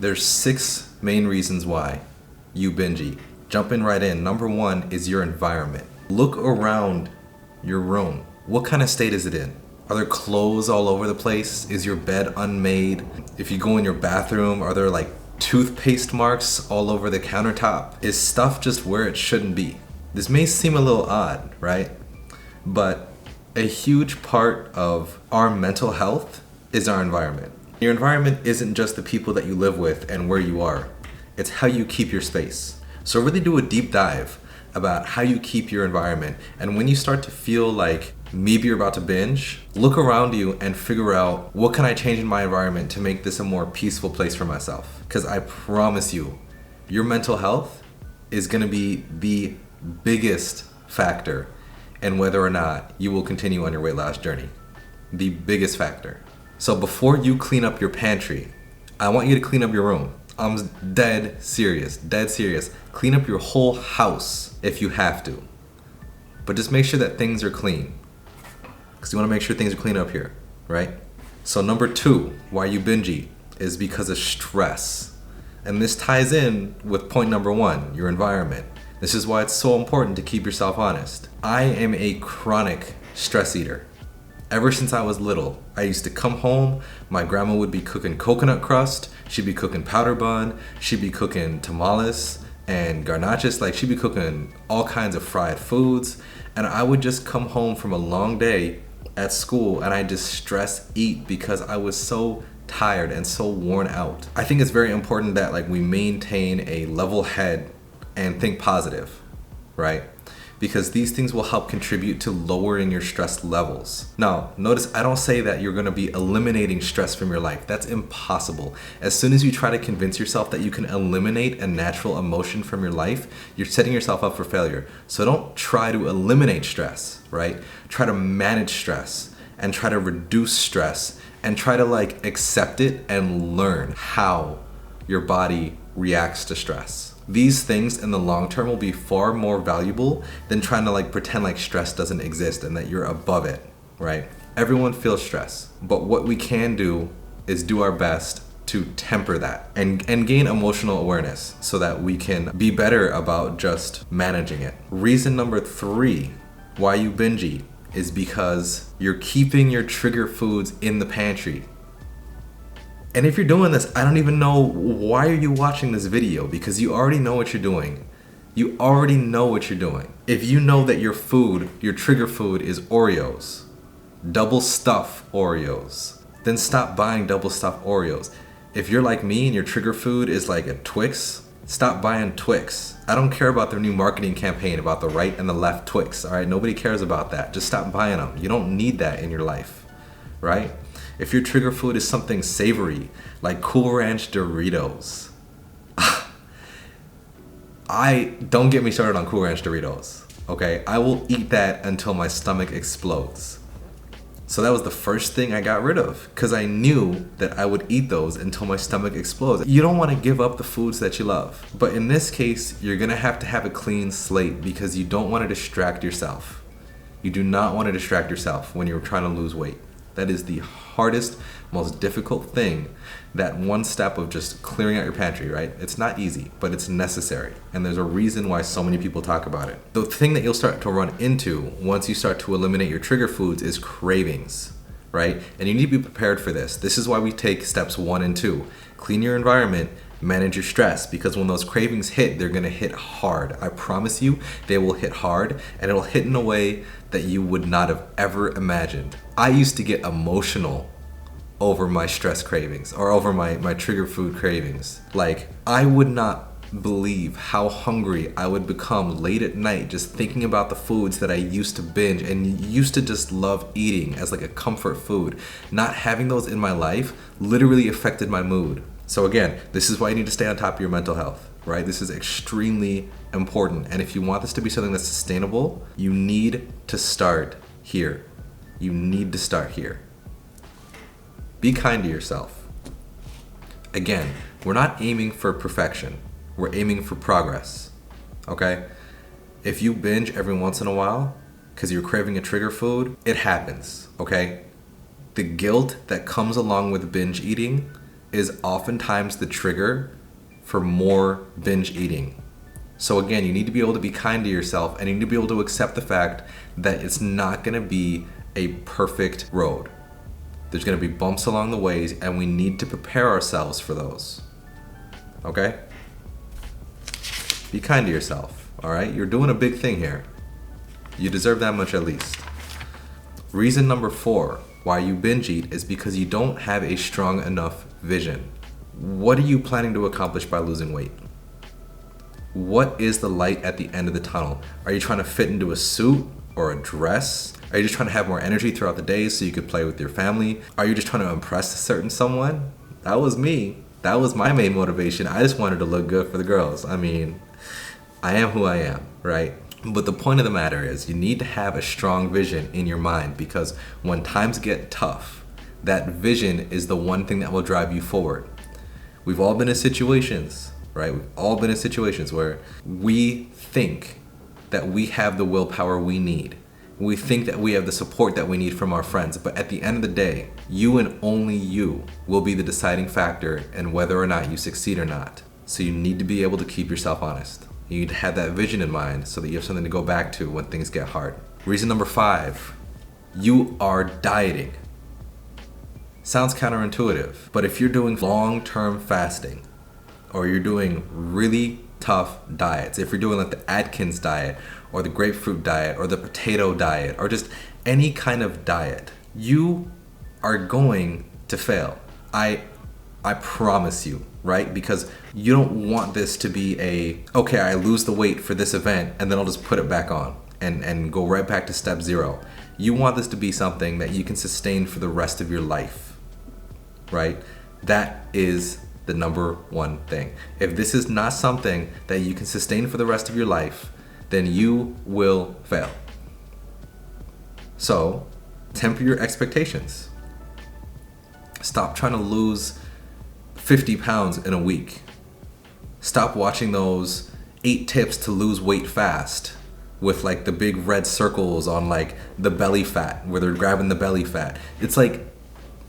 There's 6 main reasons why you binge eat. Jumping right in, number 1 is your environment. Look around your room. What kind of state is it in? Are there clothes all over the place? Is your bed unmade? If you go in your bathroom, are there like toothpaste marks all over the countertop? Is stuff just where it shouldn't be? This may seem a little odd, right? But a huge part of our mental health is our environment. Your environment isn't just the people that you live with and where you are. It's how you keep your space. So really do a deep dive about how you keep your environment. And when you start to feel like maybe you're about to binge, look around you and figure out, what can I change in my environment to make this a more peaceful place for myself? Because I promise you, your mental health is going to be the biggest factor in whether or not you will continue on your weight loss journey. The biggest factor. So before you clean up your pantry, I want you to clean up your room. I'm dead serious. Clean up your whole house if you have to. But just make sure that things are clean. Because you want to make sure things are clean up here, right? So number 2, why you binge eat is because of stress. And this ties in with point number 1, your environment. This is why it's so important to keep yourself honest. I am a chronic stress eater. Ever since I was little, I used to come home, my grandma would be cooking coconut crust, she'd be cooking powder bun, she'd be cooking tamales and garnachas, like she'd be cooking all kinds of fried foods, and I would just come home from a long day at school and I just stress eat because I was so tired and so worn out. I think it's very important that we maintain a level head and think positive, right? Because these things will help contribute to lowering your stress levels. Now, notice I don't say that you're gonna be eliminating stress from your life. That's impossible. As soon as you try to convince yourself that you can eliminate a natural emotion from your life, you're setting yourself up for failure. So don't try to eliminate stress, right? Try to manage stress and try to reduce stress and try to accept it and learn how your body reacts to stress. These things in the long term will be far more valuable than trying to pretend like stress doesn't exist and that you're above it, right? Everyone feels stress, but what we can do is do our best to temper that and gain emotional awareness so that we can be better about just managing it. Reason number 3 why you binge eat is because you're keeping your trigger foods in the pantry. And if you're doing this, I don't even know why are you watching this video, because you already know what you're doing. You already know what you're doing. If you know that your food, your trigger food is Oreos, double stuff Oreos, then stop buying double stuff Oreos. If you're like me and your trigger food is like a Twix, stop buying Twix. I don't care about their new marketing campaign about the right and the left Twix, all right? Nobody cares about that. Just stop buying them. You don't need that in your life, right? If your trigger food is something savory, like Cool Ranch Doritos, don't get me started on Cool Ranch Doritos, okay? I will eat that until my stomach explodes. So that was the first thing I got rid of, because I knew that I would eat those until my stomach explodes. You don't want to give up the foods that you love. But in this case, you're going to have a clean slate because you don't want to distract yourself. You do not want to distract yourself when you're trying to lose weight. That is the hardest, most difficult thing, that one step of just clearing out your pantry, right? It's not easy, but it's necessary. And there's a reason why so many people talk about it. The thing that you'll start to run into once you start to eliminate your trigger foods is cravings, right? And you need to be prepared for this. This is why we take steps 1 and 2. Clean your environment, manage your stress, because when those cravings hit, they're gonna hit hard. I promise you, they will hit hard, and it'll hit in a way that you would not have ever imagined. I used to get emotional over my stress cravings or over my trigger food cravings. I would not believe how hungry I would become late at night just thinking about the foods that I used to binge and used to just love eating as a comfort food. Not having those in my life literally affected my mood. So again, this is why you need to stay on top of your mental health, right? This is extremely important. And if you want this to be something that's sustainable, you need to start here. You need to start here. Be kind to yourself. Again, we're not aiming for perfection. We're aiming for progress, okay? If you binge every once in a while because you're craving a trigger food, it happens, okay? The guilt that comes along with binge eating is oftentimes the trigger for more binge eating. So again, you need to be able to be kind to yourself, and you need to be able to accept the fact that it's not going to be a perfect road. There's going to be bumps along the ways, and we need to prepare ourselves for those. Okay? Be kind to yourself, all right? You're doing a big thing here. You deserve that much at least. Reason number 4 why you binge eat is because you don't have a strong enough vision. What are you planning to accomplish by losing weight? What is the light at the end of the tunnel? Are you trying to fit into a suit or a dress? Are you just trying to have more energy throughout the day so you could play with your family? Are you just trying to impress a certain someone? That was me. That was my main motivation. I just wanted to look good for the girls. I mean, I am who I am, right? But the point of the matter is you need to have a strong vision in your mind, because when times get tough, that vision is the one thing that will drive you forward. We've all been in situations, right? We've all been in situations where we think that we have the willpower we need. We think that we have the support that we need from our friends. But at the end of the day, you and only you will be the deciding factor in whether or not you succeed or not. So you need to be able to keep yourself honest. You need to have that vision in mind so that you have something to go back to when things get hard. Reason number 5, you are dieting. Sounds counterintuitive, but if you're doing long-term fasting, or you're doing really tough diets, if you're doing like the Atkins diet, or the grapefruit diet, or the potato diet, or just any kind of diet, you are going to fail. I promise you, right? Because you don't want this to be okay, I lose the weight for this event and then I'll just put it back on and go right back to step 0. You want this to be something that you can sustain for the rest of your life, right? That is the number one thing. If this is not something that you can sustain for the rest of your life, then you will fail. So, temper your expectations. Stop trying to lose 50 pounds in a week. Stop watching those 8 tips to lose weight fast with like the big red circles on like the belly fat, where they're grabbing the belly fat. It's like,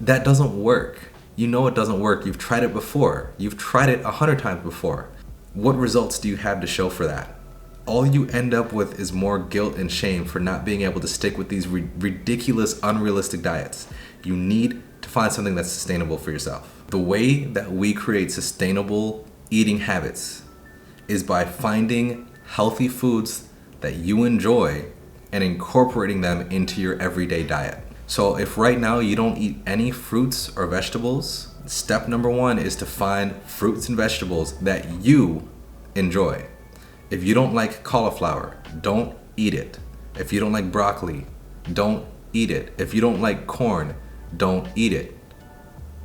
that doesn't work. You know it doesn't work. You've tried it before. You've tried it 100 times before. What results do you have to show for that? All you end up with is more guilt and shame for not being able to stick with these ridiculous, unrealistic diets. You need to find something that's sustainable for yourself. The way that we create sustainable eating habits is by finding healthy foods that you enjoy and incorporating them into your everyday diet. So if right now you don't eat any fruits or vegetables, step number 1 is to find fruits and vegetables that you enjoy. If you don't like cauliflower, don't eat it. If you don't like broccoli, don't eat it. If you don't like corn, don't eat it.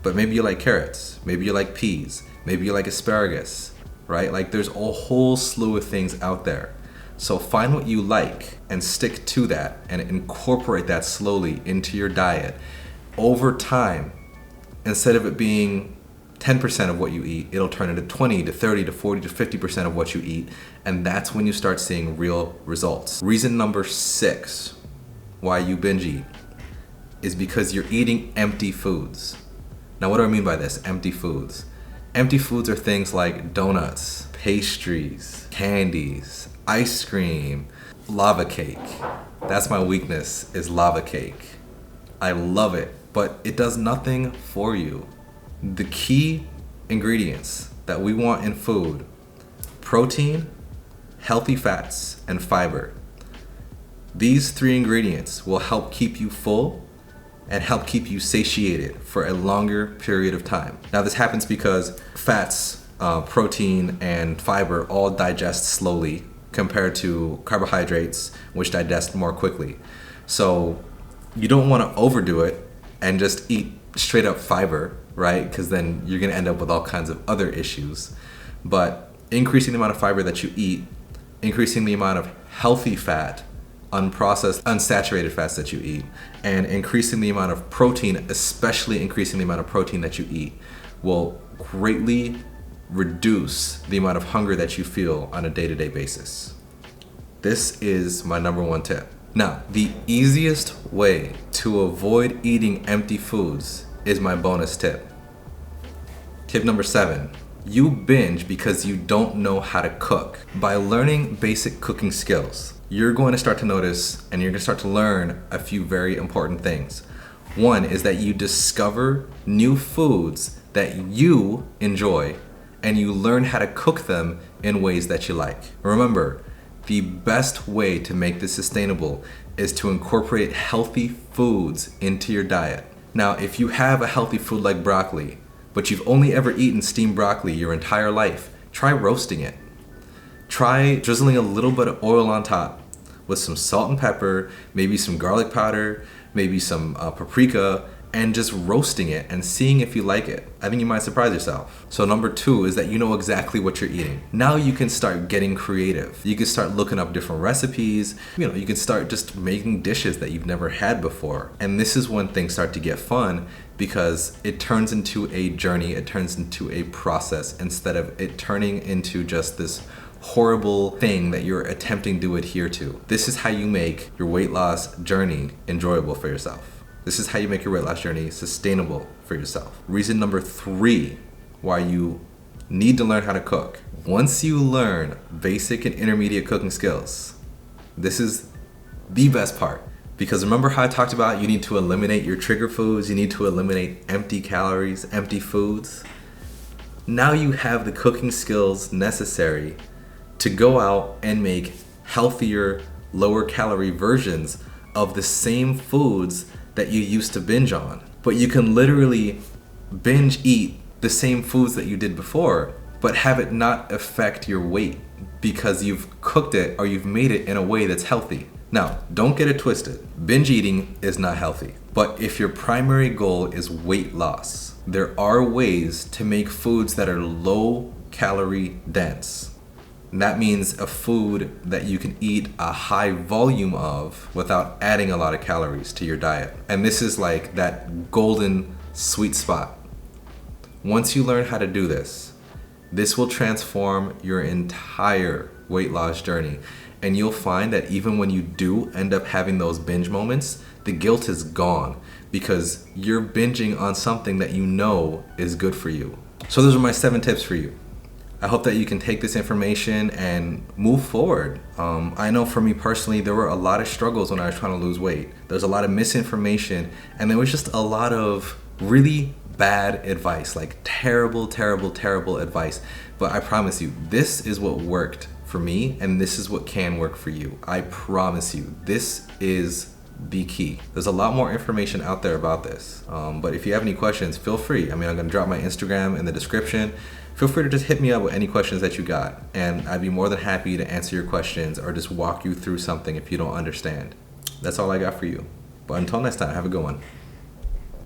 But maybe you like carrots, maybe you like peas, maybe you like asparagus, right? Like there's a whole slew of things out there. So find what you like and stick to that and incorporate that slowly into your diet. Over time, instead of it being 10% of what you eat, it'll turn into 20 to 30 to 40 to 50% of what you eat. And that's when you start seeing real results. Reason number 6 why you binge eat is because you're eating empty foods. Now, what do I mean by this? Empty foods. Empty foods are things like donuts, pastries, candies, ice cream, lava cake. That's my weakness, is lava cake. I love it, but it does nothing for you. The key ingredients that we want in food: protein, healthy fats, and fiber. These 3 ingredients will help keep you full and help keep you satiated for a longer period of time. Now, this happens because fats, protein, and fiber all digest slowly compared to carbohydrates, which digest more quickly. So you don't want to overdo it and just eat straight up fiber, right? Because then you're going to end up with all kinds of other issues. But increasing the amount of fiber that you eat, increasing the amount of healthy fat, unprocessed, unsaturated fats that you eat, and increasing the amount of protein, especially increasing the amount of protein that you eat, will greatly reduce the amount of hunger that you feel on a day-to-day basis. This is my number 1 tip. Now, the easiest way to avoid eating empty foods is my bonus tip. Tip number 7. You binge because you don't know how to cook. By learning basic cooking skills, you're going to start to notice and you're going to start to learn a few very important things. One is that you discover new foods that you enjoy and you learn how to cook them in ways that you like. Remember, the best way to make this sustainable is to incorporate healthy foods into your diet. Now, if you have a healthy food like broccoli, but you've only ever eaten steamed broccoli your entire life, try roasting it. Try drizzling a little bit of oil on top with some salt and pepper, maybe some garlic powder, maybe some paprika, and just roasting it and seeing if you like it. I think you might surprise yourself. So number 2 is that you know exactly what you're eating. Now you can start getting creative. You can start looking up different recipes. You can start just making dishes that you've never had before. And this is when things start to get fun because it turns into a journey, it turns into a process instead of it turning into just this horrible thing that you're attempting to adhere to. This is how you make your weight loss journey enjoyable for yourself. This is how you make your weight loss journey sustainable for yourself. Reason number 3 why you need to learn how to cook. Once you learn basic and intermediate cooking skills, this is the best part. Because remember how I talked about you need to eliminate your trigger foods, you need to eliminate empty calories, empty foods. Now you have the cooking skills necessary to go out and make healthier, lower calorie versions of the same foods that you used to binge on. But you can literally binge eat the same foods that you did before, but have it not affect your weight because you've cooked it or you've made it in a way that's healthy. Now, don't get it twisted. Binge eating is not healthy. But if your primary goal is weight loss, there are ways to make foods that are low calorie dense. And that means a food that you can eat a high volume of without adding a lot of calories to your diet. And this is like that golden sweet spot. Once you learn how to do this, this will transform your entire weight loss journey. And you'll find that even when you do end up having those binge moments, the guilt is gone because you're binging on something that you know is good for you. So those are my 7 tips for you. I hope that you can take this information and move forward. I know for me personally, there were a lot of struggles when I was trying to lose weight. There's a lot of misinformation, and there was just a lot of really bad advice, like terrible, terrible, terrible advice. But I promise you, this is what worked for me, and this is what can work for you. I promise you, this is the key. There's a lot more information out there about this. But if you have any questions, feel free. I'm gonna drop my Instagram in the description. Feel free to just hit me up with any questions that you got, and I'd be more than happy to answer your questions or just walk you through something if you don't understand. That's all I got for you. But until next time, have a good one.